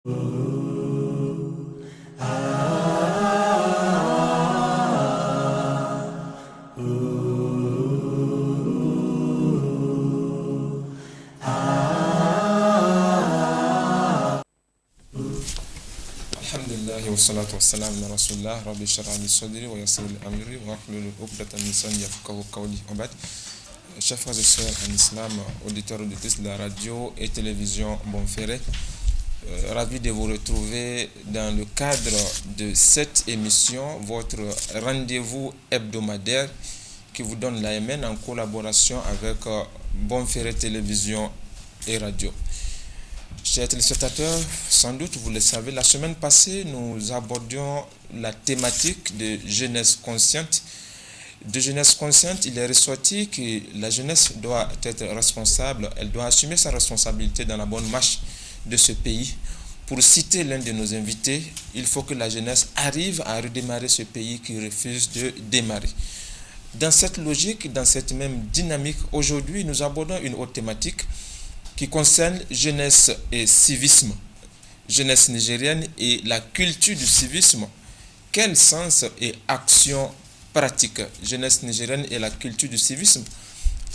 Alhamdulillah wa salatu wa salam ala rasulillah rabbi shrah li sadri wa yassir li amri wa hlul uqdatan min lisani yafqahu qawli. Wa ba'd. Chers frères et sœurs en islam, auditeurs auditrices de la radio et télévision Bonferré, ravi de vous retrouver dans le cadre de cette émission, votre rendez-vous hebdomadaire qui vous donne l'AMN en collaboration avec Bonferré Télévision et Radio. Chers téléspectateurs, sans doute vous le savez, la semaine passée, nous abordions la thématique de jeunesse consciente. De jeunesse consciente, il est ressorti que la jeunesse doit être responsable, elle doit assumer sa responsabilité dans la bonne marche de ce pays. Pour citer l'un de nos invités, il faut que la jeunesse arrive à redémarrer ce pays qui refuse de démarrer. Dans cette logique, dans cette même dynamique, aujourd'hui, nous abordons une autre thématique qui concerne jeunesse et civisme, jeunesse nigérienne et la culture du civisme. Quel sens et action pratique? Jeunesse nigérienne et la culture du civisme,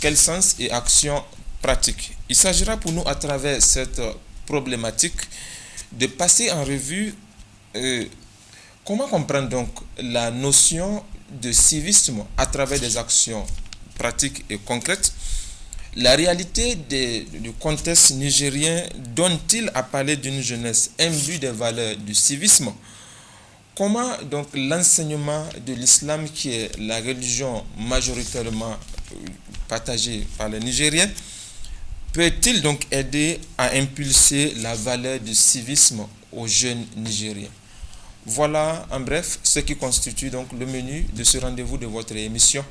quel sens et action pratique? Il s'agira pour nous, à travers cette problématique, de passer en revue comment comprendre donc la notion de civisme à travers des actions pratiques et concrètes. La réalité du contexte nigérien donne-t-il à parler d'une jeunesse imbue des valeurs du civisme? Comment donc l'enseignement de l'islam, qui est la religion majoritairement partagée par les Nigériens, peut-il donc aider à impulser la valeur du civisme aux jeunes Nigériens? Voilà en bref ce qui constitue donc le menu de ce rendez-vous de votre émission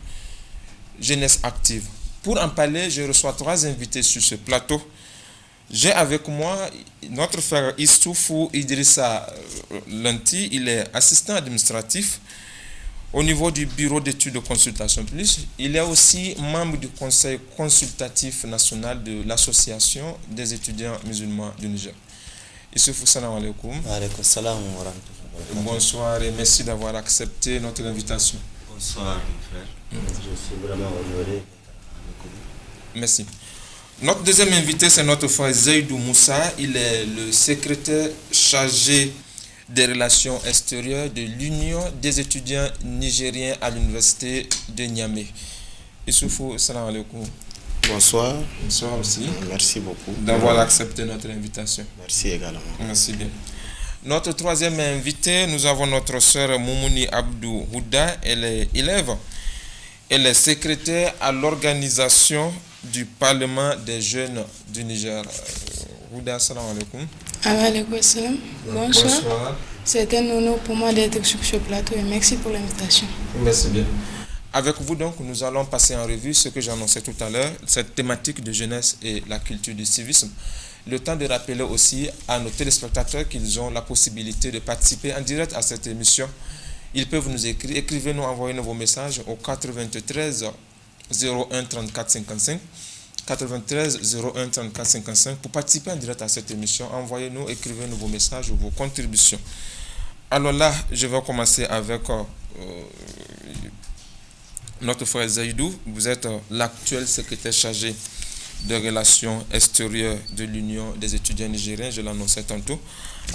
Jeunesse Active. Pour en parler, je reçois trois invités sur ce plateau. J'ai avec moi notre frère Issoufou Idrissa Lanti. Il est assistant administratif au niveau du bureau d'études de consultation plus. Il est aussi membre du conseil consultatif national de l'association des étudiants musulmans du Niger. Issoufou, salam alaikum. Alaikum salam wa rahmatullahi. Bonsoir et merci d'avoir accepté notre invitation. Bonsoir, mon frère. Je suis vraiment honoré. Merci. Notre deuxième invité, c'est notre frère Zaïdou Moussa. Il est le secrétaire chargé des relations extérieures de l'Union des étudiants nigériens à l'université de Niamey. Issoufou, salam alaikum. Bonsoir. Bonsoir aussi. Merci beaucoup d'avoir accepté notre invitation. Merci également. Merci bien. Notre troisième invité, nous avons notre sœur Moumouni Abdou Houda. Elle est élève. Elle est secrétaire à l'organisation du Parlement des jeunes du Niger. Houda, salam alaikum. Alaikum salam. Bonsoir. C'est un honneur pour moi d'être sur ce plateau et merci pour l'invitation. Merci bien. Avec vous donc, nous allons passer en revue ce que j'annonçais tout à l'heure, cette thématique de jeunesse et la culture du civisme. Le temps de rappeler aussi à nos téléspectateurs qu'ils ont la possibilité de participer en direct à cette émission. Ils peuvent nous écrire, écrivez-nous, envoyez-nous vos messages au 93 01 34 55, 93 01 34 55. Pour participer en direct à cette émission, envoyez-nous, écrivez-nous vos messages ou vos contributions. Alors là, je vais commencer avec notre frère Zaïdou. Vous êtes l'actuel secrétaire chargé des relations extérieures de l'Union des étudiants nigériens, je l'annonçais tantôt.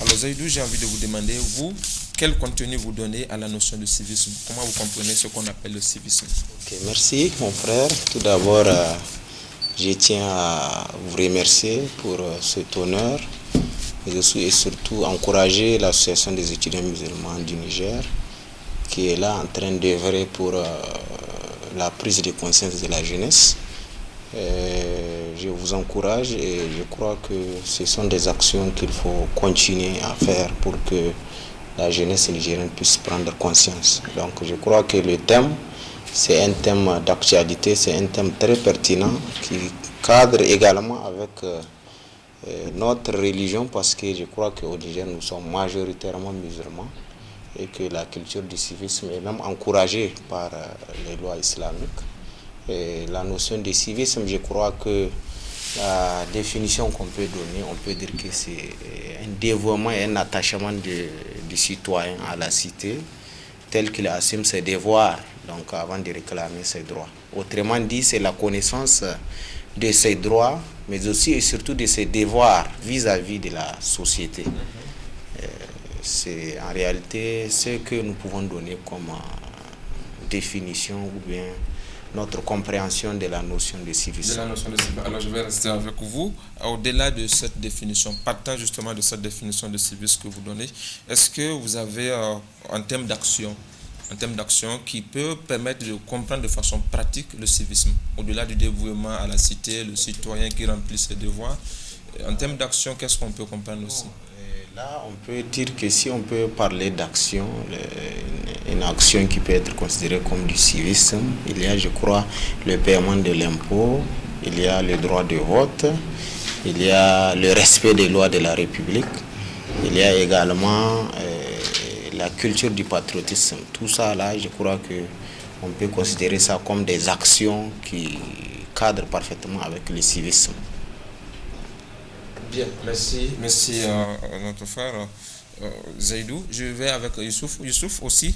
Alors Zaïdou, j'ai envie de vous demander, vous, quel contenu vous donnez à la notion de civisme? Comment vous comprenez ce qu'on appelle le civisme? Merci mon frère. Tout d'abord, je tiens à vous remercier pour cet honneur et surtout encourager l'association des étudiants musulmans du Niger qui est là en train d'œuvrer pour la prise de conscience de la jeunesse. Je vous encourage et je crois que ce sont des actions qu'il faut continuer à faire pour que la jeunesse nigérienne puisse prendre conscience. Donc je crois que le thème, c'est un thème d'actualité, c'est un thème très pertinent qui cadre également avec notre religion parce que je crois qu'au Niger nous sommes majoritairement musulmans et que la culture du civisme est même encouragée par les lois islamiques. Et la notion de civisme, je crois que La définition qu'on peut donner, on peut dire que c'est un dévouement et un attachement du citoyen à la cité, tel qu'il assume ses devoirs, donc avant de réclamer ses droits. Autrement dit, c'est la connaissance de ses droits, mais aussi et surtout de ses devoirs vis-à-vis de la société. C'est en réalité ce que nous pouvons donner comme définition ou bien notre compréhension de la notion de civisme. Alors je vais rester avec vous. Au-delà de cette définition, partant justement de cette définition de civisme que vous donnez, est-ce que vous avez un thème d'action qui peut permettre de comprendre de façon pratique le civisme, au-delà du dévouement à la cité, le citoyen qui remplit ses devoirs? En termes d'action, qu'est-ce qu'on peut comprendre aussi? Là, on peut dire que si on peut parler d'action, une action qui peut être considérée comme du civisme, il y a, je crois, le paiement de l'impôt, il y a le droit de vote, il y a le respect des lois de la République, il y a également la culture du patriotisme. Tout ça, là, je crois qu'on peut considérer ça comme des actions qui cadrent parfaitement avec le civisme. Bien, merci notre frère Zaidou. Je vais avec Youssouf. Youssouf aussi,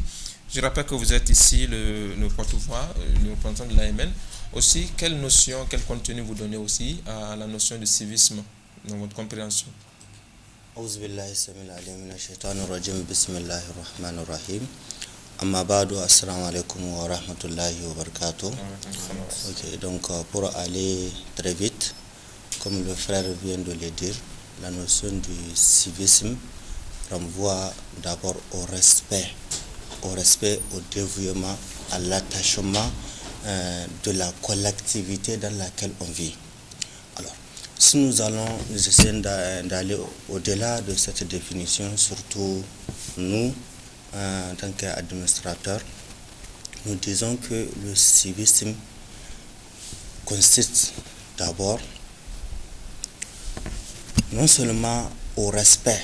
je rappelle que vous êtes ici le porte-voix, le représentant de l'AMN. Aussi, quelle notion, quel contenu vous donnez aussi à la notion de civisme dans votre compréhension? Amma ba'du, assalamu alaikum wa rahmatullahi wa barakatuh. Ok, donc pour aller très vite, comme le frère vient de le dire, la notion du civisme renvoie d'abord au respect, au dévouement, à l'attachement de la collectivité dans laquelle on vit. Alors, si nous essayons d'aller au-delà de cette définition, surtout nous, en tant qu'administrateurs, nous disons que le civisme consiste d'abord non seulement au respect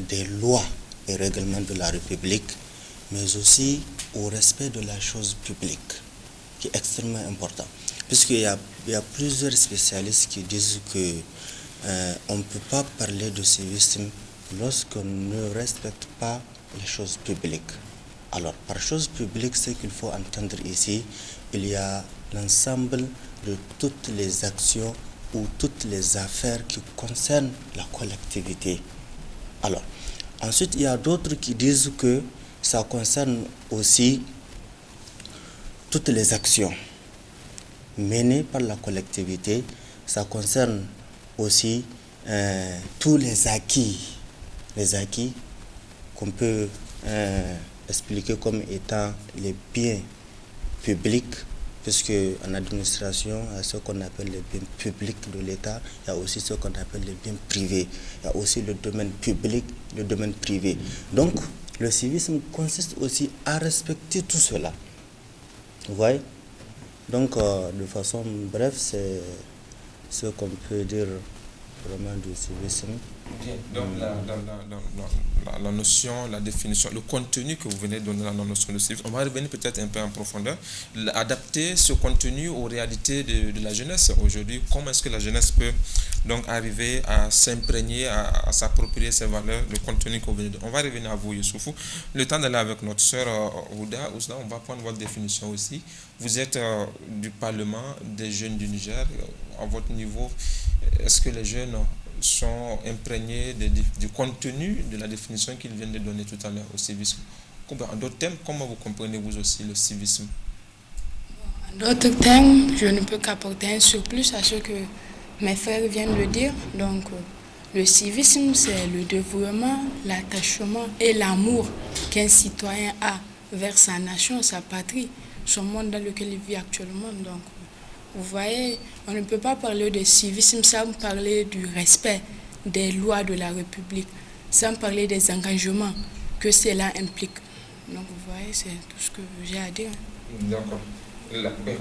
des lois et règlements de la République, mais aussi au respect de la chose publique, qui est extrêmement important. Puisqu'il y a plusieurs spécialistes qui disent que on ne peut pas parler de civisme lorsqu'on ne respecte pas les choses publiques. Alors, par chose publique, ce qu'il faut entendre ici, il y a l'ensemble de toutes les actions ou toutes les affaires qui concernent la collectivité. Alors, ensuite, il y a d'autres qui disent que ça concerne aussi toutes les actions menées par la collectivité, ça concerne aussi tous les acquis qu'on peut expliquer comme étant les biens publics, puisque en administration, il y a ce qu'on appelle les biens publics de l'État, il y a aussi ce qu'on appelle les biens privés, il y a aussi le domaine public, le domaine privé. Donc, le civisme consiste aussi à respecter tout cela. Vous voyez? Donc, de façon brève, c'est ce qu'on peut dire vraiment du civisme. Bien. Donc la notion, la définition, le contenu que vous venez de donner dans la notion de civisme, on va revenir peut-être un peu en profondeur, adapter ce contenu aux réalités de la jeunesse aujourd'hui. Comment est-ce que la jeunesse peut donc arriver à s'imprégner, à s'approprier ces valeurs, le contenu que vous venez de donner. On va revenir à vous, Youssoufou. Le temps d'aller avec notre sœur Ouda, on va prendre votre définition aussi. Vous êtes du Parlement des jeunes du Niger. À votre niveau, est-ce que les jeunes sont imprégnés du contenu de la définition qu'ils viennent de donner tout à l'heure au civisme? En d'autres termes, comment vous comprenez vous aussi le civisme? En d'autres termes, je ne peux qu'apporter un surplus à ce que mes frères viennent de dire. Donc, le civisme, c'est le dévouement, l'attachement et l'amour qu'un citoyen a vers sa nation, sa patrie, son monde dans lequel il vit actuellement. Donc, vous voyez, on ne peut pas parler de civisme sans parler du respect des lois de la République, sans parler des engagements que cela implique. Donc, vous voyez, c'est tout ce que j'ai à dire. D'accord.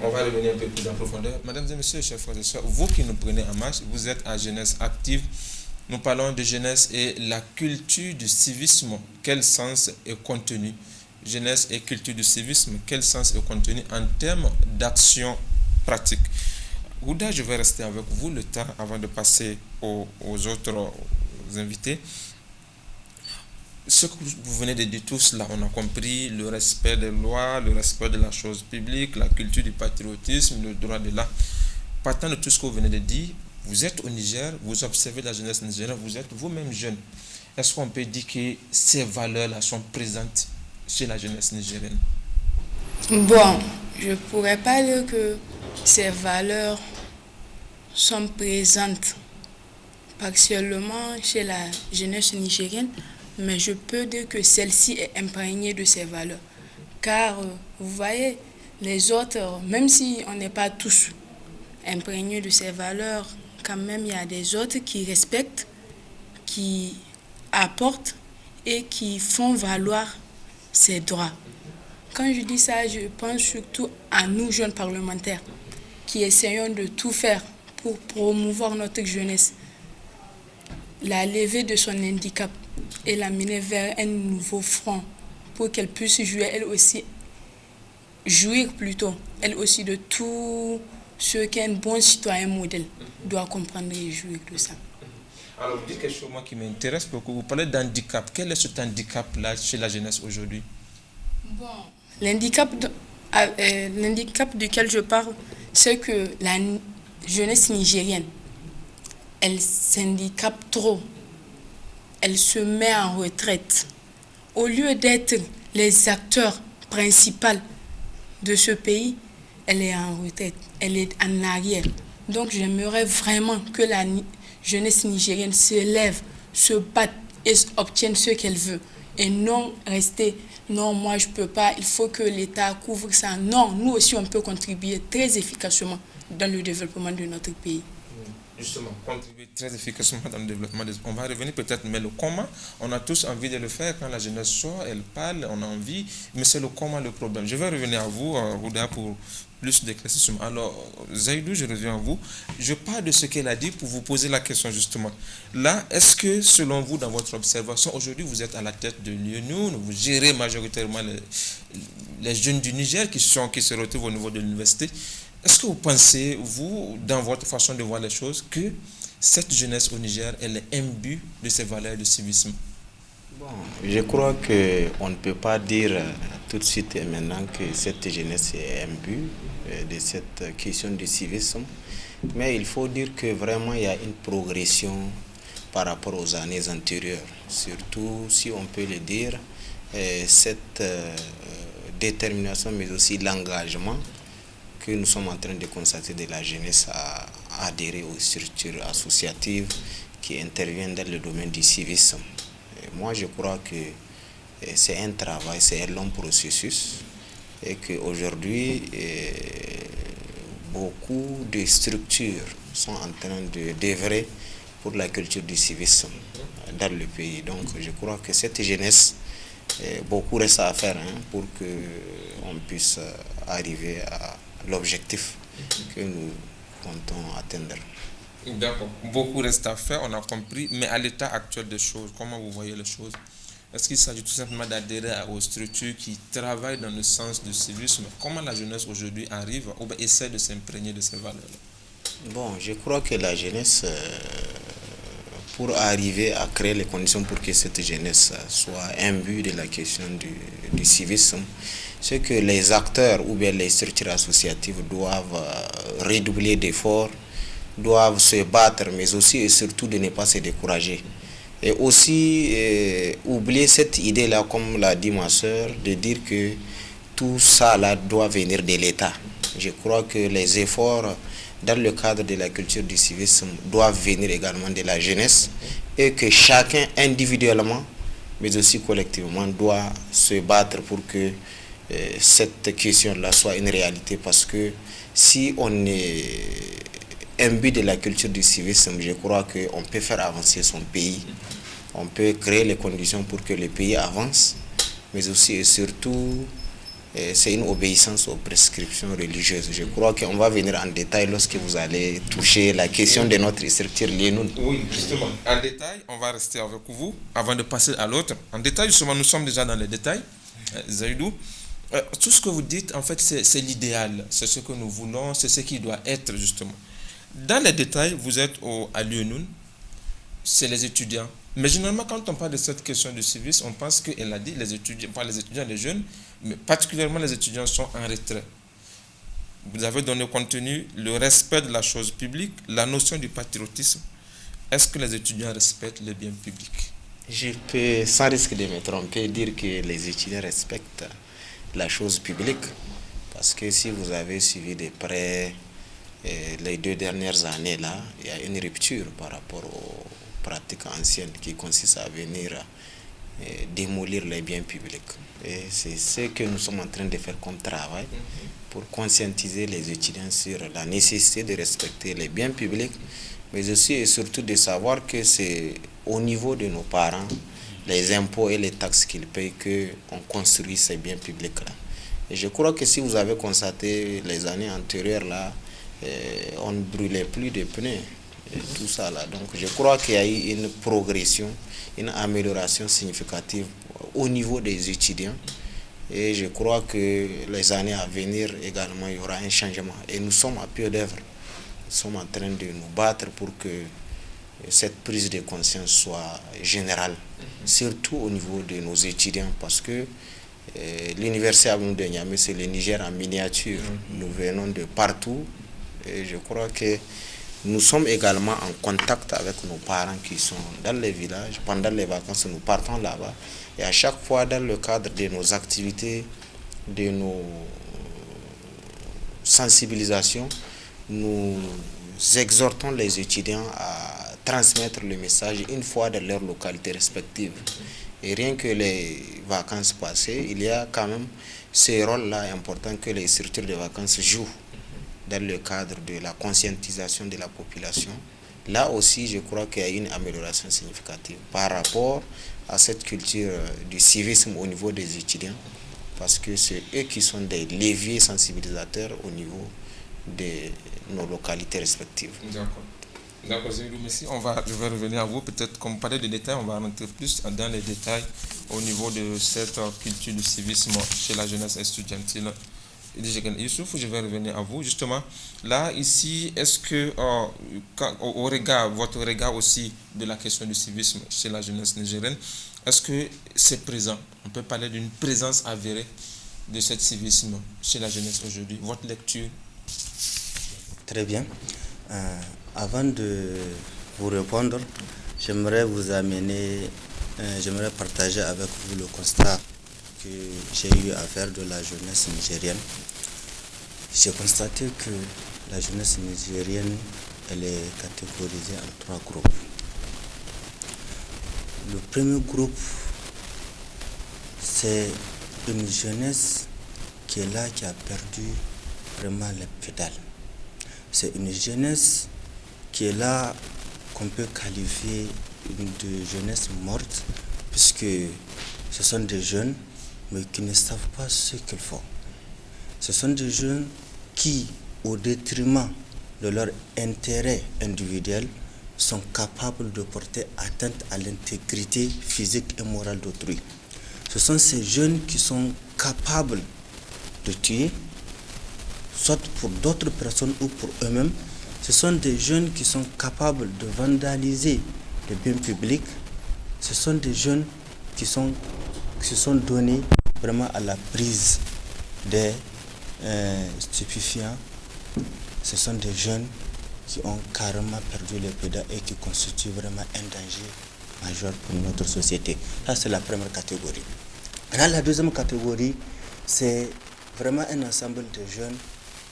On va revenir un peu plus en profondeur. Mesdames et messieurs, chers frères et sœurs, vous qui nous prenez en marche, vous êtes à Jeunesse Active. Nous parlons de jeunesse et la culture du civisme. Quel sens et contenu? Jeunesse et culture du civisme, quel sens et contenu en termes d'action pratique? Ouda, je vais rester avec vous le temps avant de passer aux autres invités. Ce que vous venez de dire tous là, on a compris le respect des lois, le respect de la chose publique, la culture du patriotisme, le droit de l'art. Partant de tout ce que vous venez de dire, vous êtes au Niger, vous observez la jeunesse nigérienne, vous êtes vous-même jeune. Est-ce qu'on peut dire que ces valeurs-là sont présentes chez la jeunesse nigérienne? Bon, je pourrais pas dire que ces valeurs sont présentes partiellement chez la jeunesse nigérienne, mais je peux dire que celle-ci est imprégnée de ces valeurs. Car, vous voyez, les autres, même si on n'est pas tous imprégnés de ces valeurs, quand même, il y a des autres qui respectent, qui apportent et qui font valoir ces droits. Quand je dis ça, je pense surtout à nous, jeunes parlementaires, qui essayons de tout faire pour promouvoir notre jeunesse, la lever de son handicap et la mener vers un nouveau front pour qu'elle puisse jouir plutôt, elle aussi de tout ce qu'un bon citoyen modèle doit comprendre et jouir de ça. Alors, vous dites quelque chose moi, qui m'intéresse beaucoup. Vous parlez d'handicap. Quel est cet handicap-là chez la jeunesse aujourd'hui? Bon, l'handicap duquel je parle, c'est que la jeunesse nigérienne, elle s'handicape trop. Elle se met en retraite. Au lieu d'être les acteurs principaux de ce pays, elle est en retraite, elle est en arrière. Donc j'aimerais vraiment que la jeunesse nigérienne se lève, se batte et obtienne ce qu'elle veut. Et non rester, non, moi je ne peux pas, il faut que l'État couvre ça. Non, nous aussi on peut contribuer très efficacement dans le développement de notre pays. Justement, contribuer très efficacement dans le développement. On va revenir peut-être, mais le comment, on a tous envie de le faire. Quand la jeunesse sort, elle parle, on a envie, mais c'est le comment le problème. Je vais revenir à vous, Ouda, pour plus d'éclaircissement. Alors, Zaïdou, je reviens à vous. Je parle de ce qu'elle a dit pour vous poser la question justement. Là, est-ce que selon vous, dans votre observation, aujourd'hui vous êtes à la tête de l'UNU, vous gérez majoritairement les jeunes du Niger qui se retrouvent au niveau de l'université. Est-ce que vous pensez, vous, dans votre façon de voir les choses, que cette jeunesse au Niger, elle est imbue de ces valeurs de civisme? Bon, je crois qu'on ne peut pas dire tout de suite et maintenant que cette jeunesse est imbue de cette question de civisme, mais il faut dire que vraiment il y a une progression par rapport aux années antérieures. Surtout, si on peut le dire, cette détermination, mais aussi l'engagement que nous sommes en train de constater de la jeunesse à adhérer aux structures associatives qui interviennent dans le domaine du civisme. Et moi, je crois que c'est un travail, c'est un long processus et qu'aujourd'hui, beaucoup de structures sont en train d'œuvrer pour la culture du civisme dans le pays. Donc, je crois que cette jeunesse, beaucoup reste à faire pour qu'on puisse arriver à l'objectif que nous comptons atteindre. D'accord. Beaucoup reste à faire, on a compris. Mais à l'état actuel des choses, comment vous voyez les choses? Est-ce qu'il s'agit tout simplement d'adhérer aux structures qui travaillent dans le sens du civisme? Comment la jeunesse aujourd'hui arrive ou essaie de s'imprégner de ces valeurs-là? Bon, je crois que la jeunesse, pour arriver à créer les conditions pour que cette jeunesse soit imbue de la question du civisme, c'est que les acteurs ou bien les structures associatives doivent redoubler d'efforts, doivent se battre, mais aussi et surtout de ne pas se décourager. Et aussi oublier cette idée-là, comme l'a dit ma soeur, de dire que tout ça là doit venir de l'État. Je crois que les efforts dans le cadre de la culture du civisme doivent venir également de la jeunesse et que chacun individuellement, mais aussi collectivement, doit se battre pour que cette question-là soit une réalité, parce que si on est imbu de la culture du civisme, je crois qu'on peut faire avancer son pays, on peut créer les conditions pour que le pays avance, mais aussi et surtout c'est une obéissance aux prescriptions religieuses. Je crois qu'on va venir en détail lorsque vous allez toucher la question de notre structure l'UNU. Oui, justement. En détail, on va rester avec vous avant de passer à l'autre. En détail, justement, nous sommes déjà dans les détails. Zaïdou, tout ce que vous dites, en fait, c'est l'idéal. C'est ce que nous voulons, c'est ce qui doit être, justement. Dans les détails, vous êtes à l'UNUN, c'est les étudiants. Mais généralement, quand on parle de cette question de civisme, on pense qu'elle a dit les étudiants, pas les étudiants, les jeunes, mais particulièrement les étudiants sont en retrait. Vous avez donné contenu, le respect de la chose publique, la notion du patriotisme. Est-ce que les étudiants respectent les biens publics? Je peux, sans risque de me tromper, dire que les étudiants respectent la chose publique. Parce que si vous avez suivi de près les 2 dernières années, là, il y a une rupture par rapport aux pratiques anciennes qui consiste à venir démolir les biens publics. Et c'est ce que nous sommes en train de faire comme travail pour conscientiser les étudiants sur la nécessité de respecter les biens publics, mais aussi et surtout de savoir que c'est au niveau de nos parents, les impôts et les taxes qu'ils payent, qu'on construit ces biens publics-là. Et je crois que si vous avez constaté les années antérieures, là, on ne brûlait plus de pneus, et tout ça là. Donc je crois qu'il y a eu une progression, une amélioration significative au niveau des étudiants. Et je crois que les années à venir également, il y aura un changement. Et nous sommes à pied d'œuvre. Nous sommes en train de nous battre pour que cette prise de conscience soit générale, surtout au niveau de nos étudiants, parce que l'université Abdou de Niamey, c'est le Niger en miniature. Nous venons de partout et je crois que nous sommes également en contact avec nos parents qui sont dans les villages. Pendant les vacances, nous partons là-bas. Et à chaque fois, dans le cadre de nos activités, de nos sensibilisations, nous exhortons les étudiants à transmettre le message une fois dans leurs localités respectives. Et rien que les vacances passées, il y a quand même ce rôle-là important que les structures de vacances jouent dans le cadre de la conscientisation de la population. Là aussi, je crois qu'il y a une amélioration significative par rapport à cette culture du civisme au niveau des étudiants, parce que c'est eux qui sont des leviers sensibilisateurs au niveau de nos localités respectives. D'accord. D'accord, merci. Je vais revenir à vous. Peut-être, comme vous parlez de détails, on va rentrer plus dans les détails au niveau de cette culture du civisme chez la jeunesse estudiantine. Youssouf, je vais revenir à vous. Justement, là, ici, est-ce que, votre regard aussi de la question du civisme chez la jeunesse nigérienne, est-ce que c'est présent? On peut parler d'une présence avérée de ce civisme chez la jeunesse aujourd'hui. Votre lecture? Très bien. Avant de vous répondre, j'aimerais partager avec vous le constat que j'ai eu à faire de la jeunesse nigérienne. J'ai constaté que la jeunesse nigérienne, elle est catégorisée en 3 groupes. Le premier groupe, c'est une jeunesse qui est là, qui a perdu vraiment les pédales. C'est une jeunesse qui est là, qu'on peut qualifier de jeunesse morte, puisque ce sont des jeunes, mais qui ne savent pas ce qu'ils font. Ce sont des jeunes qui, au détriment de leur intérêt individuel, sont capables de porter atteinte à l'intégrité physique et morale d'autrui. Ce sont ces jeunes qui sont capables de tuer, soit pour d'autres personnes ou pour eux-mêmes. Ce sont des jeunes qui sont capables de vandaliser les biens publics. Ce sont des jeunes qui se sont donnés vraiment à la prise des stupéfiants. Ce sont des jeunes qui ont carrément perdu les pédales et qui constituent vraiment un danger majeur pour notre société. Ça, c'est la première catégorie. Là, la deuxième catégorie, c'est vraiment un ensemble de jeunes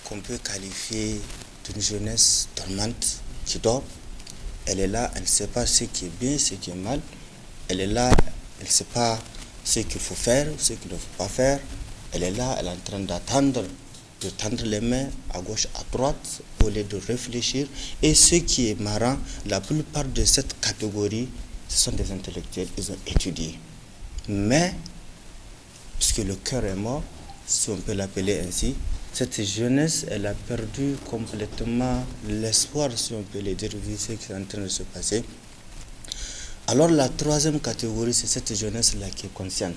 qu'on peut qualifier d'une jeunesse dormante qui dort. Elle est là, elle ne sait pas ce qui est bien, ce qui est mal. Elle est là, elle ne sait pas ce qu'il faut faire, ce qu'il ne faut pas faire. Elle est là, elle est en train d'attendre, de tendre les mains à gauche, à droite, au lieu de réfléchir. Et ce qui est marrant, la plupart de cette catégorie, ce sont des intellectuels, ils ont étudié. Mais, puisque le cœur est mort, si on peut l'appeler ainsi, cette jeunesse, elle a perdu complètement l'espoir, si on peut le dire, vu ce qui est en train de se passer. Alors la troisième catégorie, c'est cette jeunesse-là qui est consciente,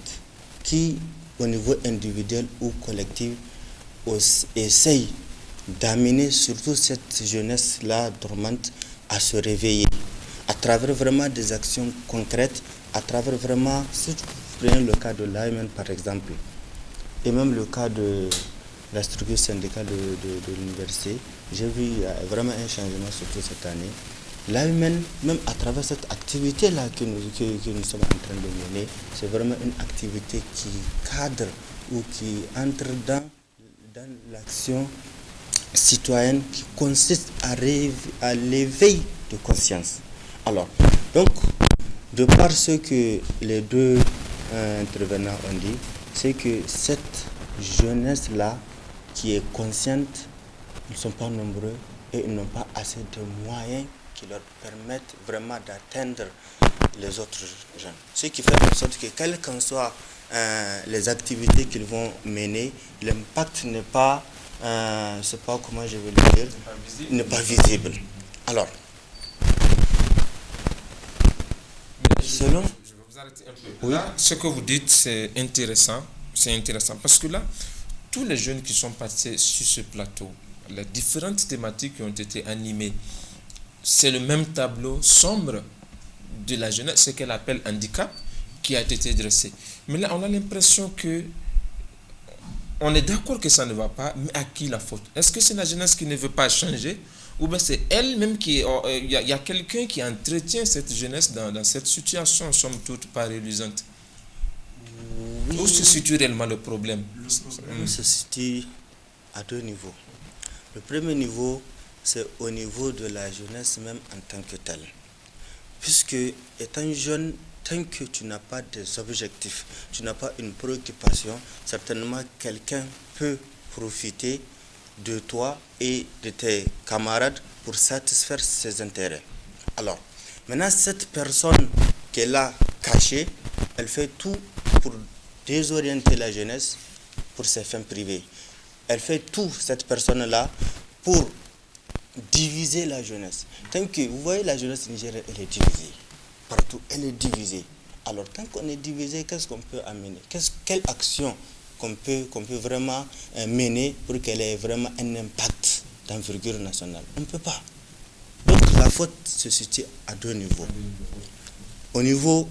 qui, au niveau individuel ou collectif, essaye d'amener surtout cette jeunesse-là dormante à se réveiller, à travers vraiment des actions concrètes, à travers vraiment, si vous prenez le cas de l'AMN par exemple, et même le cas de la structure syndicale de l'université, j'ai vu vraiment un changement surtout cette année. L'AMN, même à travers cette activité-là que nous sommes en train de mener, c'est vraiment une activité qui cadre ou qui entre dans l'action citoyenne qui consiste à l'éveil de conscience. Alors, donc, de par ce que les deux intervenants ont dit, c'est que cette jeunesse-là qui est consciente, ils ne sont pas nombreux et ils n'ont pas assez de moyens qui leur permettent vraiment d'atteindre les autres jeunes. Ce qui fait en sorte que quelles qu'en soient les activités qu'ils vont mener, l'impact n'est pas, je ne sais pas comment je vais le dire, n'est pas visible. Alors, selon... Je vais vous arrêter un peu. Oui. Là, ce que vous dites, c'est intéressant. C'est intéressant parce que là, tous les jeunes qui sont passés sur ce plateau, les différentes thématiques qui ont été animées, c'est le même tableau sombre de la jeunesse, ce qu'elle appelle handicap, qui a été dressé. Mais là, on a l'impression que on est d'accord que ça ne va pas, mais à qui la faute? Est-ce que c'est la jeunesse qui ne veut pas changer, ou bien c'est elle-même qui... Il y a quelqu'un qui entretient cette jeunesse dans cette situation, somme toute, pas réalisante? Oui. Où se situe réellement le problème? Le problème se situe à deux niveaux. Le premier niveau, c'est au niveau de la jeunesse même en tant que telle. Puisque étant jeune, tant que tu n'as pas des objectifs, tu n'as pas une préoccupation, certainement quelqu'un peut profiter de toi et de tes camarades pour satisfaire ses intérêts. Alors, maintenant cette personne qui est là cachée, elle fait tout pour désorienter la jeunesse pour ses fins privées. Elle fait tout, cette personne-là, pour diviser la jeunesse. Tant que, vous voyez, la jeunesse nigérienne, elle est divisée. Partout, elle est divisée. Alors, tant qu'on est divisé, qu'est-ce qu'on peut amener? Quelle action qu'on peut vraiment mener pour qu'elle ait vraiment un impact d'envergure nationale? On ne peut pas. Donc, la faute se situe à deux niveaux. Au niveau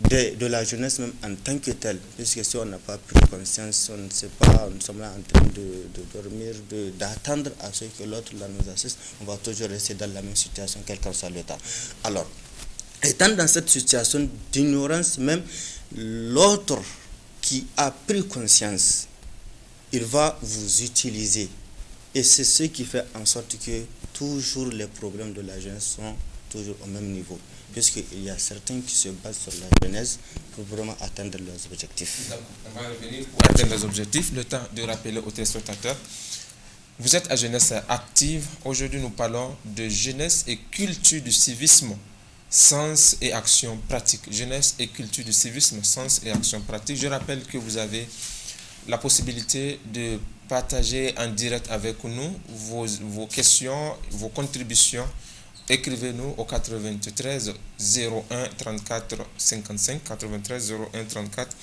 de la jeunesse même en tant que telle, puisque si on n'a pas pris conscience, on ne sait pas, nous sommes là en train de dormir, d'attendre à ce que l'autre là nous assiste, on va toujours rester dans la même situation, quel qu'en soit l'état. Alors, étant dans cette situation d'ignorance même, l'autre qui a pris conscience, il va vous utiliser. Et c'est ce qui fait en sorte que toujours les problèmes de la jeunesse sont toujours au même niveau. Puisqu'il y a certains qui se basent sur la jeunesse pour vraiment atteindre leurs objectifs. On va revenir pour atteindre les objectifs. Le temps de rappeler aux téléspectateurs. Vous êtes à Jeunesse Active. Aujourd'hui, nous parlons de jeunesse et culture du civisme, sens et action pratique. Jeunesse et culture du civisme, sens et action pratique. Je rappelle que vous avez la possibilité de partager en direct avec nous vos questions, vos contributions. Écrivez-nous au 93 01 34 55 93 01 34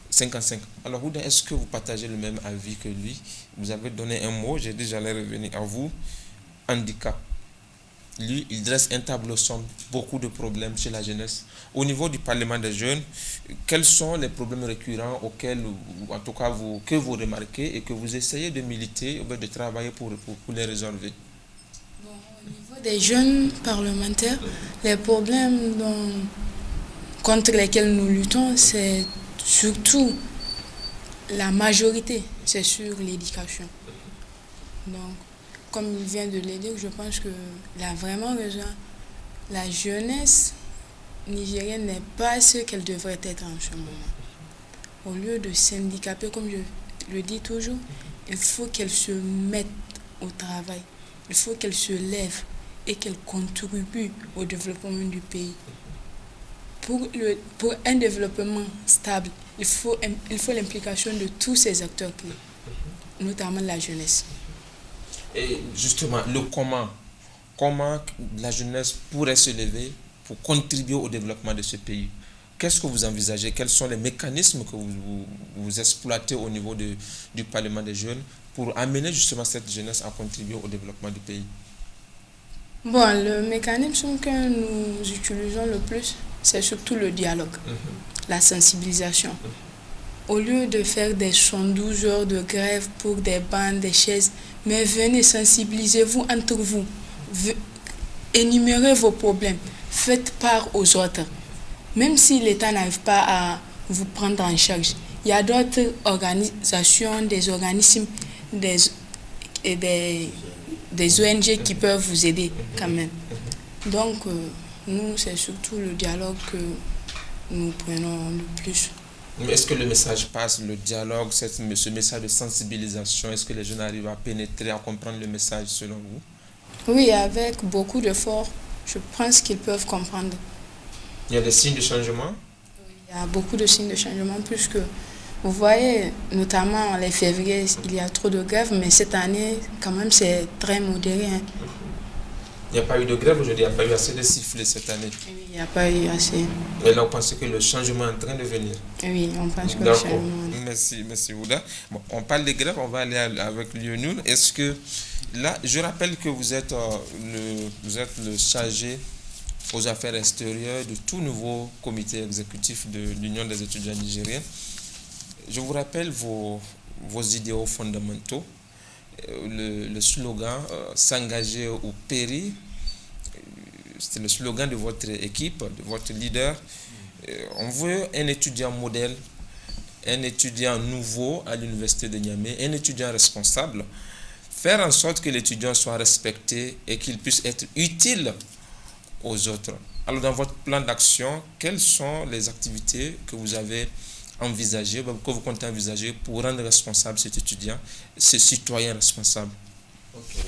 55. Alors, Ouda, est-ce que vous partagez le même avis que lui? Vous avez donné un mot, j'ai dit j'allais revenir à vous. Handicap. Lui, il dresse un tableau sombre, beaucoup de problèmes chez la jeunesse. Au niveau du Parlement des jeunes, quels sont les problèmes récurrents auxquels, en tout cas, que vous remarquez et que vous essayez de militer ou de travailler pour les résolver? Au niveau des jeunes parlementaires, les problèmes contre lesquels nous luttons, c'est surtout la majorité, c'est sur l'éducation. Donc, comme il vient de le dire, je pense qu'il a vraiment raison. La jeunesse nigérienne n'est pas ce qu'elle devrait être en ce moment. Au lieu de s'handicaper, comme je le dis toujours, il faut qu'elle se mette au travail. Il faut qu'elle se lève et qu'elle contribue au développement du pays. Pour un développement stable, il faut l'implication de tous ces acteurs clés, notamment la jeunesse. Et justement, le comment la jeunesse pourrait se lever pour contribuer au développement de ce pays? qu'est-ce que vous envisagez? Quels sont les mécanismes que vous exploitez au niveau du Parlement des jeunes pour amener justement cette jeunesse à contribuer au développement du pays? Bon, le mécanisme que nous utilisons le plus, c'est surtout le dialogue, la sensibilisation. Au lieu de faire des 112 heures de grève pour des bancs, des chaises, mais venez, sensibilisez-vous entre vous, énumérez vos problèmes, faites part aux autres. Même si l'État n'arrive pas à vous prendre en charge, il y a d'autres organisations, des organismes, des ONG qui peuvent vous aider quand même. Donc, nous, c'est surtout le dialogue que nous prenons le plus. Mais est-ce que le message passe, le dialogue, ce message de sensibilisation, est-ce que les jeunes arrivent à pénétrer, à comprendre le message selon vous? Oui, avec beaucoup d'efforts, je pense qu'ils peuvent comprendre. Il y a des signes de changement? Il y a beaucoup de signes de changement puisque vous voyez, notamment les février, il y a trop de grèves, mais cette année, quand même, c'est très modéré. Hein. Il n'y a pas eu de grève aujourd'hui, il n'y a pas eu assez de sifflets cette année. Oui, il n'y a pas eu assez. Et là, vous pensez que le changement est en train de venir? Oui, on pense que le changement... Merci Ouda. Bon, on parle des grèves, on va aller avec Lionel. Est-ce que, là, je rappelle que vous êtes le chargé aux affaires extérieures de tout nouveau comité exécutif de l'Union des étudiants nigériens. Je vous rappelle vos idéaux fondamentaux. Le slogan s'engager ou périr, c'est le slogan de votre équipe, de votre leader. On veut un étudiant modèle, un étudiant nouveau à l'université de Niamey, un étudiant responsable, faire en sorte que l'étudiant soit respecté et qu'il puisse être utile aux autres. Alors dans votre plan d'action, quelles sont les activités que vous avez envisagées, que vous comptez envisager pour rendre responsable cet étudiant, ce citoyen responsable?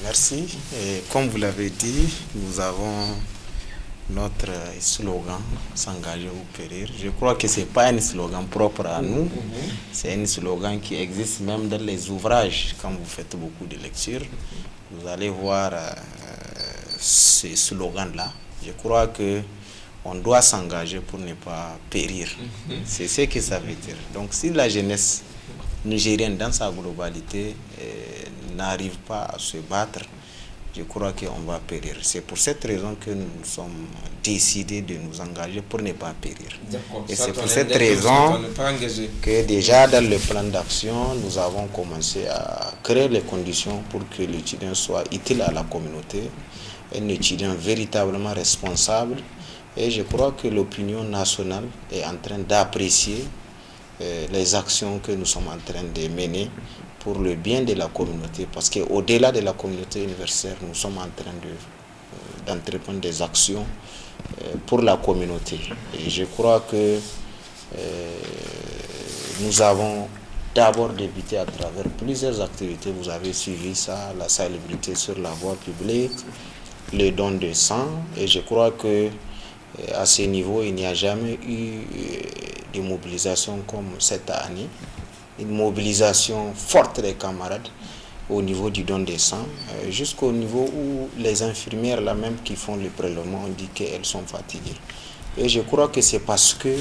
Merci. Et comme vous l'avez dit, nous avons notre slogan s'engager ou périr. Je crois que ce n'est pas un slogan propre à nous, c'est un slogan qui existe même dans les ouvrages. Quand vous faites beaucoup de lectures, vous allez voir ce slogan-là. Je crois que on doit s'engager pour ne pas périr. C'est ce que ça veut dire. Donc si la jeunesse nigérienne dans sa globalité n'arrive pas à se battre, je crois qu'on va périr. C'est pour cette raison que nous sommes décidés de nous engager pour ne pas périr. Et c'est pour cette raison que déjà dans le plan d'action, nous avons commencé à créer les conditions pour que l'étudiant soit utile à la communauté, un étudiant véritablement responsable. Et je crois que l'opinion nationale est en train d'apprécier les actions que nous sommes en train de mener pour le bien de la communauté. Parce qu'au-delà de la communauté universitaire, nous sommes en train d'entreprendre des actions pour la communauté. Et je crois que nous avons d'abord débuté à travers plusieurs activités. Vous avez suivi ça, la salubrité sur la voie publique, le don de sang. Et je crois que à ce niveau, il n'y a jamais eu de mobilisation comme cette année. Une mobilisation forte des camarades au niveau du don de sang, jusqu'au niveau où les infirmières là même qui font le prélèvement ont dit qu'elles sont fatiguées. Et je crois que c'est parce que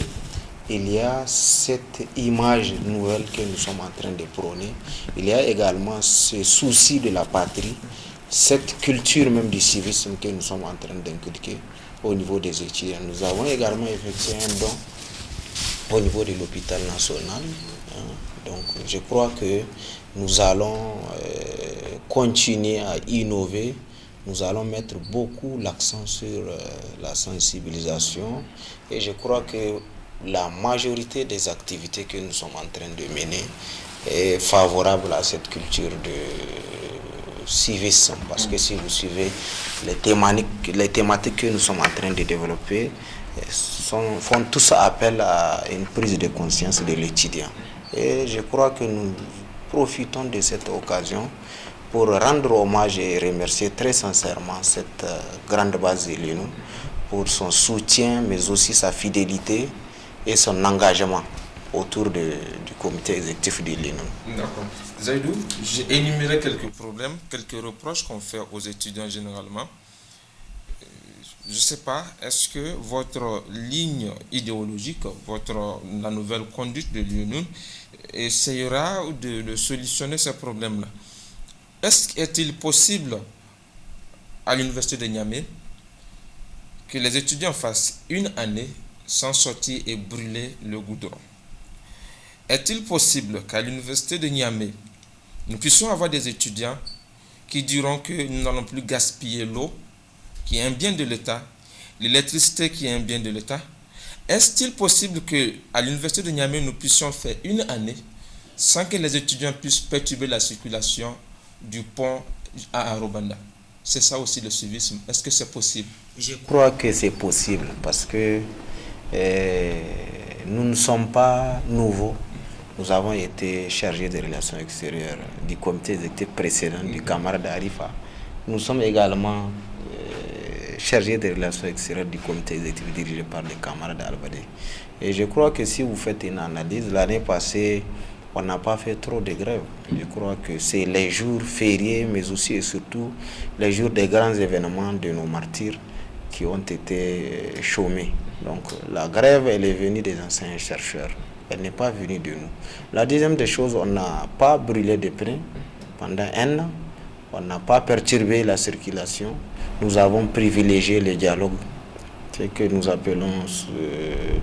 il y a cette image nouvelle que nous sommes en train de prôner. Il y a également ce souci de la patrie, cette culture même du civisme que nous sommes en train d'inculquer au niveau des étudiants. Nous avons également effectué un don au niveau de l'hôpital national. Donc je crois que nous allons continuer à innover. Nous allons mettre beaucoup l'accent sur la sensibilisation. Et je crois que la majorité des activités que nous sommes en train de mener est favorable à cette culture de civisme. Parce que si vous suivez les thématiques que nous sommes en train de développer, font tous appel à une prise de conscience de l'étudiant. Et je crois que nous profitons de cette occasion pour rendre hommage et remercier très sincèrement cette grande base de l'UNO pour son soutien, mais aussi sa fidélité et son engagement autour du comité exécutif de l'UNO. D'accord. Zaïdou, j'ai énuméré quelques problèmes, quelques reproches qu'on fait aux étudiants généralement. je ne sais pas, est-ce que votre ligne idéologique, la nouvelle conduite de l'UNUN essayera de solutionner ce problème-là? Est-il possible à l'université de Niamey que les étudiants fassent une année sans sortir et brûler le goudron? Est-il possible qu'à l'université de Niamey, nous puissions avoir des étudiants qui diront que nous n'allons plus gaspiller l'eau, qui est un bien de l'État, l'électricité qui est un bien de l'État? Est-il possible qu'à l'université de Niamey, nous puissions faire une année sans que les étudiants puissent perturber la circulation du pont à Arobanda? C'est ça aussi le civisme. Est-ce que c'est possible? Je crois que c'est possible parce que nous ne sommes pas nouveaux. Nous avons été chargés des relations extérieures du comité exécutif précédent du camarade Arifa. Nous sommes également chargés des relations extérieures du comité exécutif dirigé par le camarade Albadé. Et je crois que si vous faites une analyse, l'année passée, on n'a pas fait trop de grèves. Je crois que c'est les jours fériés, mais aussi et surtout les jours des grands événements de nos martyrs qui ont été chômés. Donc la grève, elle est venue des anciens chercheurs. Elle n'est pas venue de nous. La deuxième des choses, on n'a pas brûlé de pneus pendant un an. On n'a pas perturbé la circulation. Nous avons privilégié le dialogue, ce que nous appelons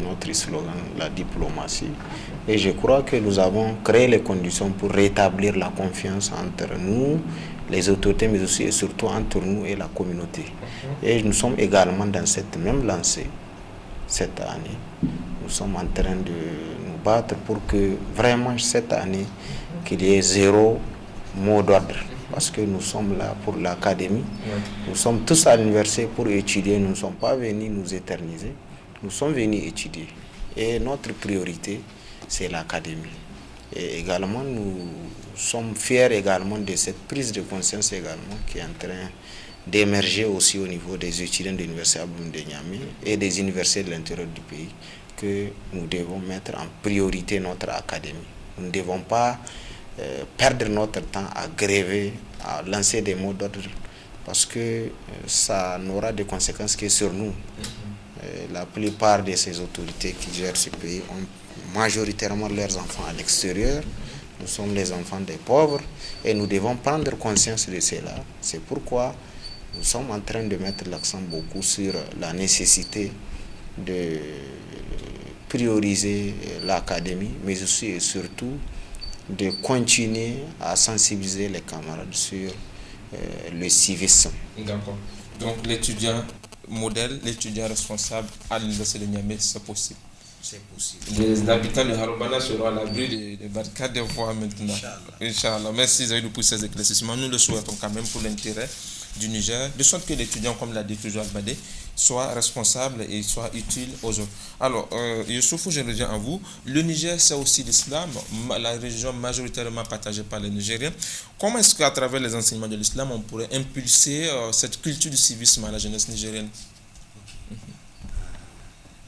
notre slogan, la diplomatie. Et je crois que nous avons créé les conditions pour rétablir la confiance entre nous, les autorités, mais aussi et surtout entre nous et la communauté. Et nous sommes également dans cette même lancée cette année. Nous sommes en train de nous battre pour que vraiment cette année, qu'il y ait zéro mot d'ordre. Parce que nous sommes là pour l'académie. Nous sommes tous à l'université pour étudier. Nous ne sommes pas venus nous éterniser. Nous sommes venus étudier. Et notre priorité, c'est l'académie. Et également, nous sommes fiers également de cette prise de conscience également qui est en train d'émerger aussi au niveau des étudiants de l'université Abdoum de Niamey et des universités de l'intérieur du pays, que nous devons mettre en priorité notre académie. Nous ne devons pas perdre notre temps à gréver, à lancer des mots d'ordre, parce que ça n'aura de conséquences que sur nous. La plupart de ces autorités qui gèrent ce pays ont majoritairement leurs enfants à l'extérieur. Nous sommes les enfants des pauvres et nous devons prendre conscience de cela. C'est pourquoi nous sommes en train de mettre l'accent beaucoup sur la nécessité de prioriser l'académie, mais aussi et surtout de continuer à sensibiliser les camarades sur le civisme. D'accord. Donc l'étudiant modèle, l'étudiant responsable à l'université de Niamey, c'est possible. C'est possible. Les habitants de Harobana seront à l'abri des barricades des voies maintenant. Inch'Allah. Merci Zaïdou pour ces éclaircissements. Nous le souhaitons quand même pour l'intérêt du Niger, de sorte que l'étudiant, comme l'a dit toujours Albadé, soit responsable et soit utile aux autres. Alors, Youssoufou, je reviens à vous. Le Niger, c'est aussi l'islam, la religion majoritairement partagée par les Nigériens. Comment est-ce qu'à travers les enseignements de l'islam, on pourrait impulser cette culture du civisme à la jeunesse nigérienne?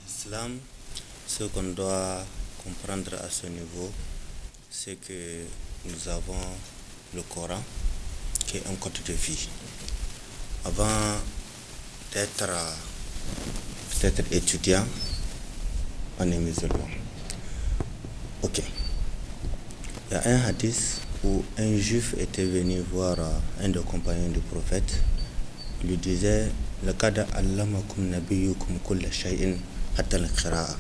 L'islam, ce qu'on doit comprendre à ce niveau, c'est que nous avons le Coran, qui est un code de vie. Avant d'être peut-être étudiant, on est musulman. Ok. Il y a un hadith où un juif était venu voir un des compagnons du prophète. Il lui disait laqad allamakum nabiyyukum kulla shay'in hatta al-qira'a.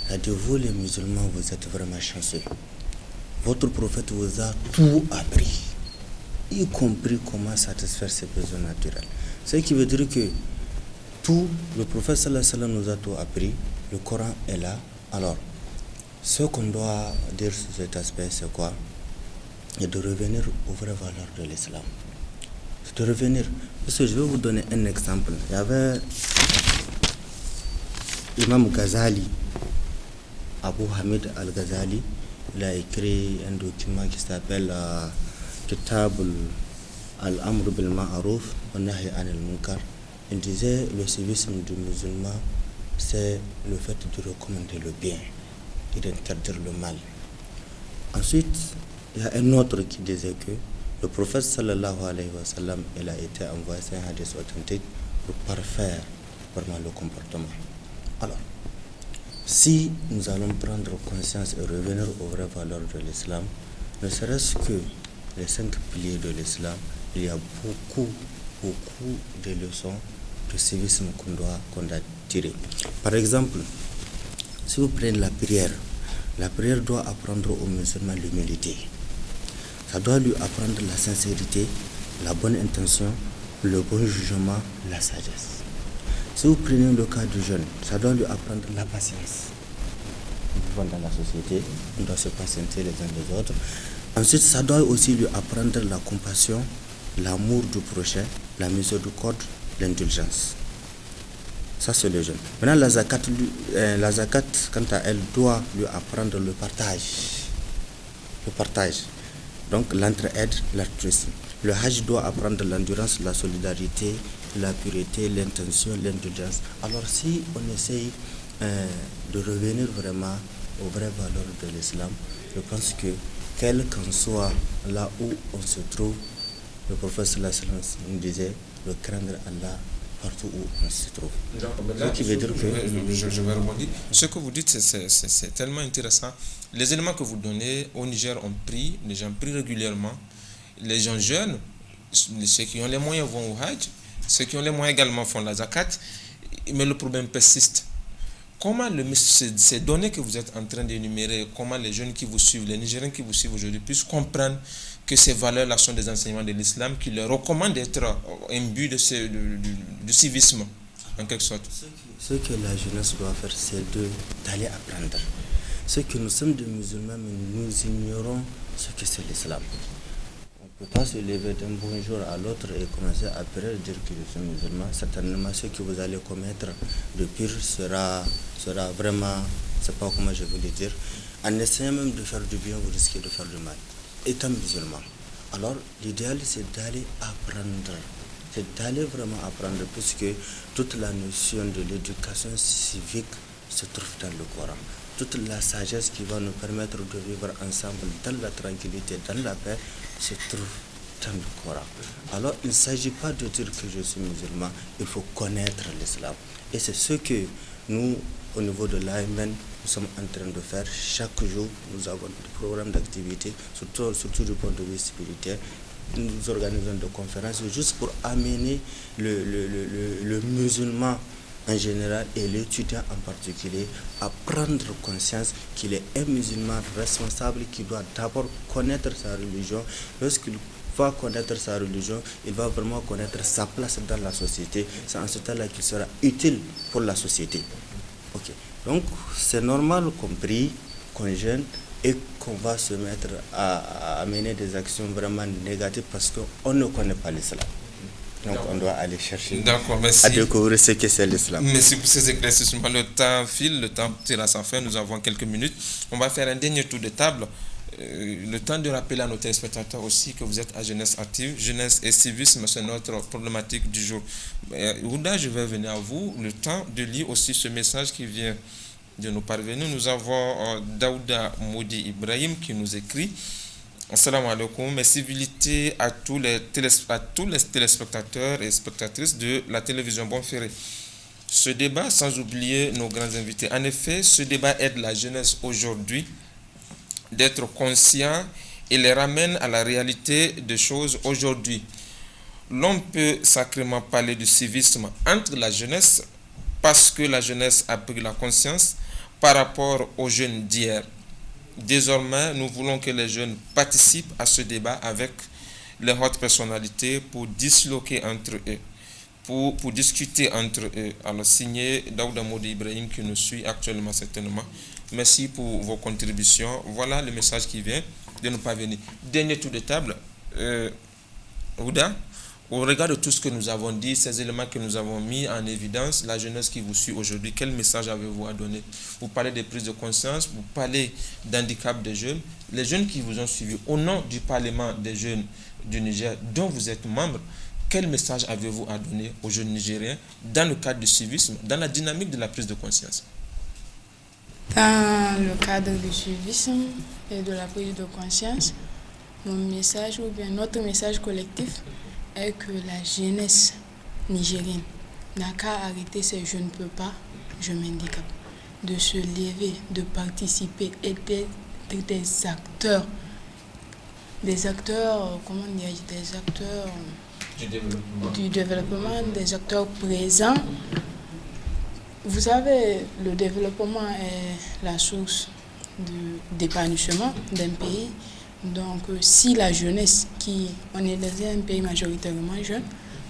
Il a dit, vous les musulmans, vous êtes vraiment chanceux. Votre prophète vous a tout appris, y compris comment satisfaire ses besoins naturels. Ce qui veut dire que tout, le prophète sallallahu alayhi wa sallam nous a tout appris, le Coran est là. Alors, ce qu'on doit dire sur cet aspect, c'est quoi? Et de revenir aux vraies valeurs de l'islam. De revenir, parce que je vais vous donner un exemple. Il y avait l'imam Ghazali, Abu Hamid al-Ghazali. Il a écrit un document qui s'appelle Kitab al-Amr bil-Ma'aruf wa Nahy anil Munkar. Il disait le civisme du musulman, c'est le fait de recommander le bien et d'interdire le mal. Ensuite, il y a un autre qui disait que le prophète sallallahu alayhi wa sallam, il a été envoyé, c'est un hadith authentique, pour parfaire vraiment le comportement. Alors, si nous allons prendre conscience et revenir aux vraies valeurs de l'islam, ne serait-ce que les 5 piliers de l'islam, il y a beaucoup de leçons de civisme qu'on doit tirer. Par exemple, si vous prenez la prière doit apprendre aux musulmans l'humilité. Ça doit lui apprendre la sincérité, la bonne intention, le bon jugement, la sagesse. Si vous prenez le cas du jeune, ça doit lui apprendre la patience. Nous vivons dans la société, on doit se patienter les uns les autres. Ensuite, ça doit aussi lui apprendre la compassion, l'amour du prochain, la miséricorde, l'indulgence. Ça, c'est le jeune. Maintenant, la zakat, quant à elle, doit lui apprendre le partage. Le partage. Donc, l'entraide, l'altruisme. Le hajj doit apprendre l'endurance, la solidarité, la pureté, l'intention, l'indulgence. Alors, si on essaye de revenir vraiment aux vraies valeurs de l'islam, je pense que, quel qu'en soit là où on se trouve, le prophète sallallahu alayhi wa sallam nous disait de craindre Allah partout où on se trouve. Là, Ce qui veut dire que... je vais rebondir. Ce que vous dites, c'est tellement intéressant. Les éléments que vous donnez au Niger, les gens prient régulièrement. Les gens jeunes, ceux qui ont les moyens vont au Hajj, ceux qui ont les moyens également font la zakat, mais le problème persiste. Comment ces données que vous êtes en train d'énumérer, comment les jeunes qui vous suivent, les Nigériens qui vous suivent aujourd'hui puissent comprendre que ces valeurs-là sont des enseignements de l'islam qui leur recommandent d'être imbus du civisme, en quelque sorte. Ce que la jeunesse doit faire, c'est d'aller apprendre. Ce que nous sommes des musulmans, mais nous ignorons ce que c'est l'islam. On ne peut pas se lever d'un bon jour à l'autre et commencer à dire que je suis musulman. Certainement, ce que vous allez commettre de pire sera vraiment, je ne sais pas comment je vais le dire. En essayant même de faire du bien, vous risquez de faire du mal. Étant musulman. Alors, l'idéal, c'est d'aller apprendre. C'est d'aller vraiment apprendre, puisque toute la notion de l'éducation civique se trouve dans le Coran. Toute la sagesse qui va nous permettre de vivre ensemble dans la tranquillité, dans la paix, se trouve dans le Coran. Alors, il ne s'agit pas de dire que je suis musulman, il faut connaître l'islam. Et c'est ce que nous, au niveau de l'AMN, nous sommes en train de faire. Chaque jour, nous avons des programmes d'activité, surtout du point de vue spirituel. Nous organisons des conférences juste pour amener le musulman en général et l'étudiant en particulier à prendre conscience qu'il est un musulman responsable qui doit d'abord connaître sa religion. Lorsqu'il va connaître sa religion, il va vraiment connaître sa place dans la société. C'est en ce temps-là qu'il sera utile pour la société. Ok. Donc, c'est normal qu'on prie, qu'on jeûne et qu'on va se mettre à mener des actions vraiment négatives parce qu'on ne connaît pas l'islam. Donc, on doit aller chercher à découvrir ce que c'est l'islam. Merci pour ces éclaircissements. Le temps file, le temps tire à sa fin. Nous avons quelques minutes. On va faire un dernier tour de table. Le temps de rappeler à nos téléspectateurs aussi que vous êtes à Jeunesse Active. Jeunesse et civisme, c'est notre problématique du jour. Ouda, je vais venir à vous. Le temps de lire aussi ce message qui vient de nous parvenir. Nous avons Daouda Moudi Ibrahim qui nous écrit: Assalamu alaikum, mes civilités à tous les téléspectateurs et spectatrices de la télévision Bonferré. Ce débat, sans oublier nos grands invités. En effet, ce débat aide la jeunesse aujourd'hui d'être conscient et les ramène à la réalité des choses aujourd'hui. L'on peut sacrément parler du civisme entre la jeunesse parce que la jeunesse a pris la conscience par rapport aux jeunes d'hier. Désormais, nous voulons que les jeunes participent à ce débat avec les hautes personnalités pour disloquer entre eux, pour discuter entre eux. Alors, signé Daouda Moudi Ibrahim qui nous suit actuellement certainement. Merci pour vos contributions. Voilà le message qui vient de nous parvenir. Dernier tour de table. Ouda, au regard de tout ce que nous avons dit, ces éléments que nous avons mis en évidence, la jeunesse qui vous suit aujourd'hui, quel message avez-vous à donner? Vous parlez des prises de conscience, vous parlez d'handicap des jeunes. Les jeunes qui vous ont suivi, au nom du Parlement des jeunes du Niger, dont vous êtes membre, quel message avez-vous à donner aux jeunes Nigériens dans le cadre du civisme, dans la dynamique de la prise de conscience? Dans le cadre du civisme et de la prise de conscience, mon message ou bien notre message collectif est que la jeunesse nigérienne n'a qu'à arrêter ces je ne peux pas, je m'handicape. De se lever, de participer et d'être des acteurs. Des acteurs, comment dire, des acteurs du développement, des acteurs présents. Vous savez, le développement est la source d'épanouissement d'un pays. Donc, si la jeunesse, on est dans un pays majoritairement jeune,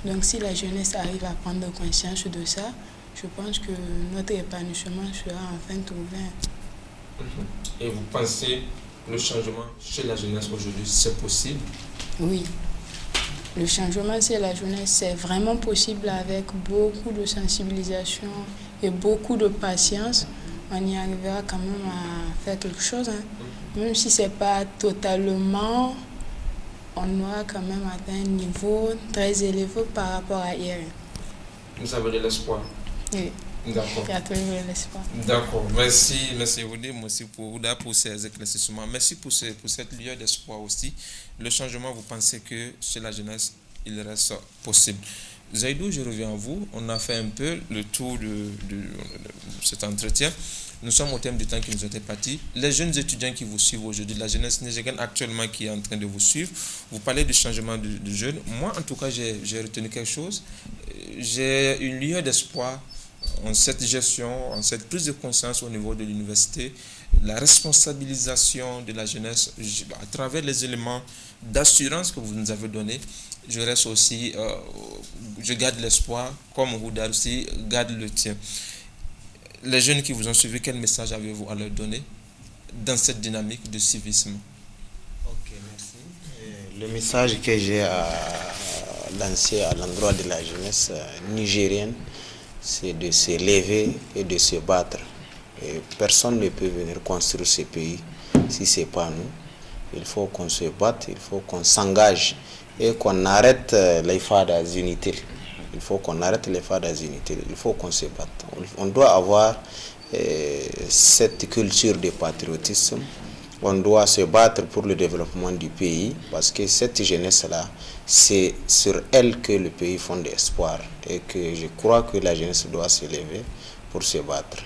donc si la jeunesse arrive à prendre conscience de ça, je pense que notre épanouissement sera enfin trouvé. Et vous pensez que le changement chez la jeunesse aujourd'hui, c'est possible? Oui. Le changement chez la jeunesse, c'est vraiment possible avec beaucoup de sensibilisation et beaucoup de patience. On y arrivera quand même à faire quelque chose. Même si ce n'est pas totalement, on aura quand même atteint un niveau très élevé par rapport à hier. Vous avez de l'espoir? Oui. D'accord. Il y a toujours de l'espoir. D'accord. Merci Oudé, merci pour ces éclaircissements. Merci pour cette lueur d'espoir aussi. Le changement, vous pensez que chez la jeunesse, il reste possible. Zaïdou, je reviens à vous. On a fait un peu le tour de cet entretien. Nous sommes au thème du temps qui nous était parti. Les jeunes étudiants qui vous suivent aujourd'hui, la jeunesse nigérienne actuellement qui est en train de vous suivre, vous parlez du changement de jeunes. Moi, en tout cas, j'ai retenu quelque chose. J'ai une lueur d'espoir en cette gestion, en cette prise de conscience au niveau de l'université, la responsabilisation de la jeunesse à travers les éléments d'assurance que vous nous avez donnés. Je reste aussi, je garde l'espoir, comme Houdar aussi garde le tien. Les jeunes qui vous ont suivi, quel message avez-vous à leur donner dans cette dynamique de civisme? Ok, merci. Le message que j'ai à lancer à l'endroit de la jeunesse nigérienne, c'est de se lever et de se battre. Et personne ne peut venir construire ce pays si ce n'est pas nous. Il faut qu'on se batte, il faut qu'on s'engage et qu'on arrête les fadas inutiles. Il faut qu'on arrête les fadas inutiles. Il faut qu'on se batte. On doit avoir cette culture de patriotisme. On doit se battre pour le développement du pays parce que cette jeunesse-là, c'est sur elle que le pays fonde espoir. Et que je crois que la jeunesse doit se lever pour se battre.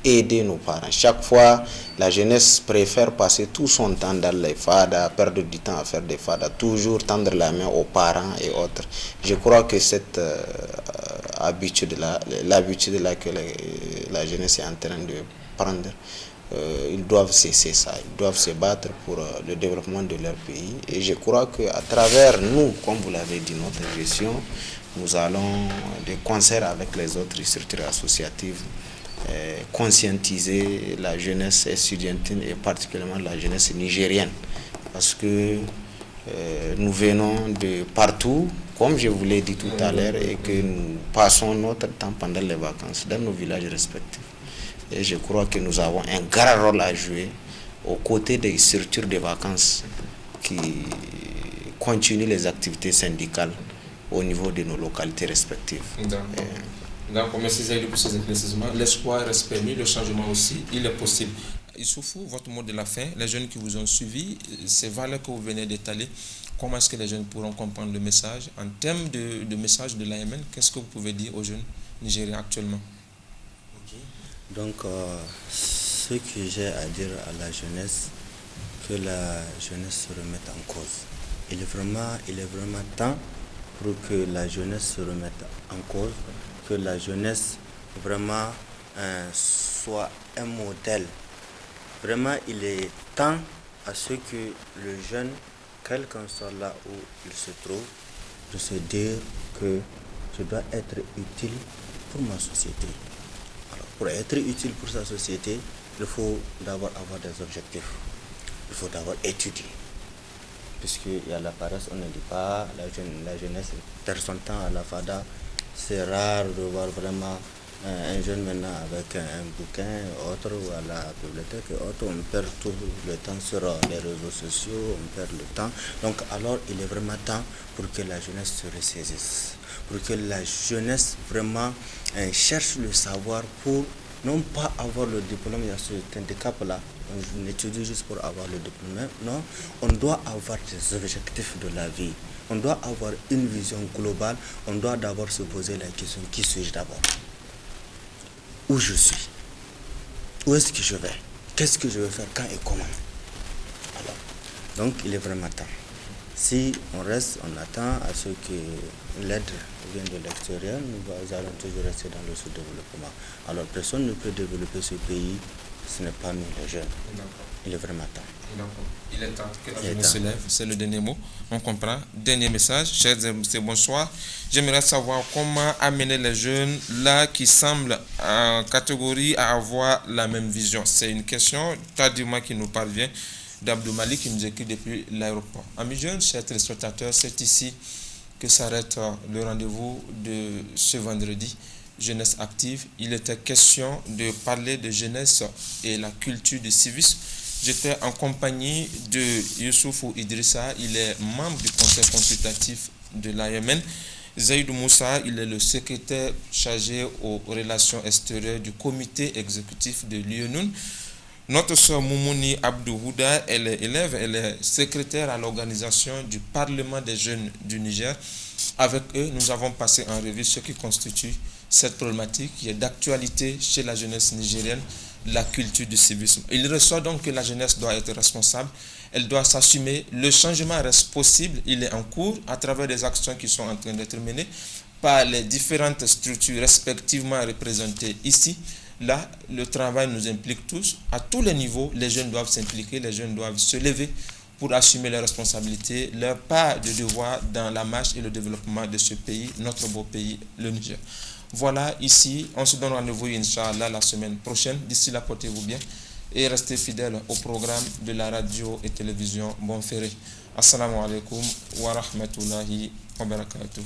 Aider nos parents. Chaque fois, la jeunesse préfère passer tout son temps dans les fadas, perdre du temps à faire des fadas, toujours tendre la main aux parents et autres. Je crois que cette habitude-là que la jeunesse est en train de prendre, ils doivent cesser ça. Ils doivent se battre pour le développement de leur pays. Et je crois qu'à travers nous, comme vous l'avez dit, notre gestion, nous allons de concert avec les autres structures associatives conscientiser la jeunesse estudiantine et particulièrement la jeunesse nigérienne parce que nous venons de partout, comme je vous l'ai dit tout à l'heure, et que nous passons notre temps pendant les vacances dans nos villages respectifs. Et je crois que nous avons un grand rôle à jouer aux côtés des structures de vacances qui continuent les activités syndicales au niveau de nos localités respectives. D'accord, merci Zaïdou pour ces éclaircissements. L'espoir reste permis, le changement aussi, il est possible. Issoufou, votre mot de la fin, les jeunes qui vous ont suivi, ces valeurs que vous venez d'étaler, comment est-ce que les jeunes pourront comprendre le message? En termes de message de l'AMN, qu'est-ce que vous pouvez dire aux jeunes nigériens actuellement? Donc, ce que j'ai à dire à la jeunesse, que la jeunesse se remette en cause. Il est vraiment temps pour que la jeunesse se remette en cause, que la jeunesse vraiment soit un modèle. Vraiment, il est temps à ce que le jeune, quel qu'en soit là où il se trouve, de se dire que je dois être utile pour ma société. Alors, pour être utile pour sa société, il faut d'abord avoir des objectifs. Il faut d'abord étudier. Puisqu'il y a la paresse, on ne dit pas, la jeunesse perd son temps à la fada. C'est rare de voir vraiment un jeune maintenant avec un bouquin et autre, ou à la bibliothèque et autre. On perd tout le temps sur les réseaux sociaux, on perd le temps. Donc alors il est vraiment temps pour que la jeunesse se ressaisisse, pour que la jeunesse vraiment cherche le savoir pour non pas avoir le diplôme. Il y a ce handicap-là, on étudie juste pour avoir le diplôme. Non, on doit avoir des objectifs de la vie. on doit avoir une vision globale. On doit d'abord se poser la question, qui suis-je d'abord? Où je suis? Où est-ce que je vais? Qu'est-ce que je vais faire, quand et comment? Alors, donc il est vraiment temps. Si on reste, on attend à ce que l'aide vienne de l'extérieur, nous allons toujours rester dans le sous-développement. Alors personne ne peut développer ce pays, ce n'est pas nous les jeunes. Il est vraiment temps. Il est temps que la jeunesse se lève, c'est le dernier mot, on comprend. Dernier message, chers et bonsoir. J'aimerais savoir comment amener les jeunes là qui semblent en catégorie à avoir la même vision. C'est une question tardivement qui nous parvient d'Abdou Malik qui nous écrit depuis l'aéroport. Amis jeunes, chers téléspectateurs, c'est ici que s'arrête le rendez-vous de ce vendredi. Jeunesse active. Il était question de parler de jeunesse et la culture du civisme. J'étais en compagnie de Youssoufou Idrissa, il est membre du conseil consultatif de l'AMN. Zaïdou Moussa, il est le secrétaire chargé aux relations extérieures du comité exécutif de l'UNUN. Notre sœur Moumouni Abdou Houda, elle est élève, elle est secrétaire à l'organisation du Parlement des jeunes du Niger. Avec eux, nous avons passé en revue ce qui constitue cette problématique qui est d'actualité chez la jeunesse nigérienne, la culture du civisme. Il ressort donc que la jeunesse doit être responsable, elle doit s'assumer. Le changement reste possible, il est en cours à travers des actions qui sont en train d'être menées par les différentes structures respectivement représentées ici. Là, le travail nous implique tous. À tous les niveaux, les jeunes doivent s'impliquer, les jeunes doivent se lever pour assumer leurs responsabilités, leur part de devoir dans la marche et le développement de ce pays, notre beau pays, le Niger. Voilà, ici, on se donne rendez-vous, Inch'Allah, la semaine prochaine. D'ici là, portez-vous bien et restez fidèles au programme de la radio et télévision Bonferré. Assalamu alaikum wa rahmatullahi wa barakatuh.